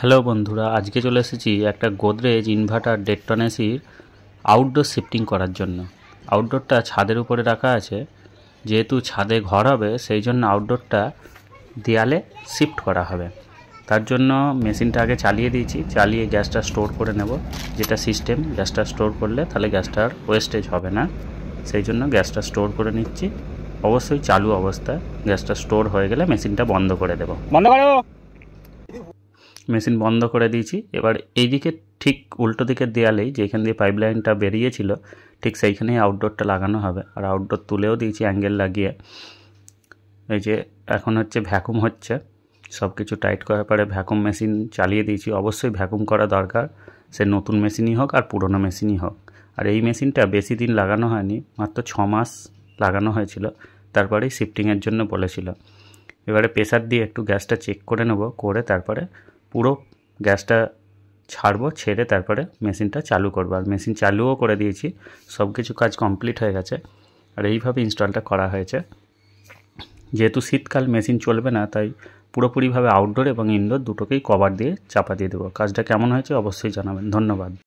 Hello বন্ধুরা, আজকে চলে এসেছি একটা গোদরেজ ইনভার্টার 1.5 টন এসির আউটডোর শিফটিং করার জন্য। আউটডোরটা ছাদের উপরে রাখা আছে, যেহেতু ছাদে ঘর হবে সেই জন্য আউটডোরটা দেয়ালে শিফট করা হবে। তার জন্য মেশিনটা আগে চালিয়ে দিয়েছি, চালিয়ে গ্যাসটা স্টোর করে নেব। যেটা সিস্টেম, গ্যাসটা স্টোর করলে তাহলে গ্যাসটার ওয়েস্টেজ হবে না, সেই জন্য গ্যাসটা স্টোর করে নিচ্ছি। অবশ্যই চালু অবস্থায় গ্যাসটা স্টোর হয়ে গেলে মেশিনটা বন্ধ করে দেব। বন্ধ করো। মেশিন বন্ধ করে দিয়েছি। এবার এইদিকে ঠিক উল্টো দিকের দেয়ালেই যেখান দিয়ে পাইপ লাইনটা বেরিয়েছিল ঠিক সেইখানেই আউটডোরটা লাগানো হবে। আর আউটডোর তুলেও দিয়েছি অ্যাঙ্গেল লাগিয়ে। এই যে এখন হচ্ছে ভ্যাকুম হচ্ছে, সব কিছু টাইট করার পরে ভ্যাকুম মেশিন চালিয়ে দিয়েছি। অবশ্যই ভ্যাকুম করা দরকার, সে নতুন মেশিনই হোক আর পুরনো মেশিনই হোক। আর এই মেশিনটা বেশি দিন লাগানো হয়নি, মাত্র 6 মাস লাগানো হয়েছিল, তারপরেই শিফটিংয়ের জন্য বলেছিল। এবারে প্রেসার দিয়ে একটু গ্যাসটা চেক করে নেব, করে তারপরে পুরো গ্যাসটা ছাড়বো, ছেড়ে তারপরে মেশিনটা চালু করবো। আর মেশিন চালুও করে দিয়েছি, সব কিছু কাজ কমপ্লিট হয়ে গেছে। আর এইভাবে ইনস্টলটা করা হয়েছে। যেহেতু শীতকাল মেশিন চলবে না, তাই পুরোপুরিভাবে আউটডোর এবং ইনডোর দুটোকেই কভার দিয়ে চাপা দিয়ে দেবো। কাজটা কেমন হয়েছে অবশ্যই জানাবেন। ধন্যবাদ।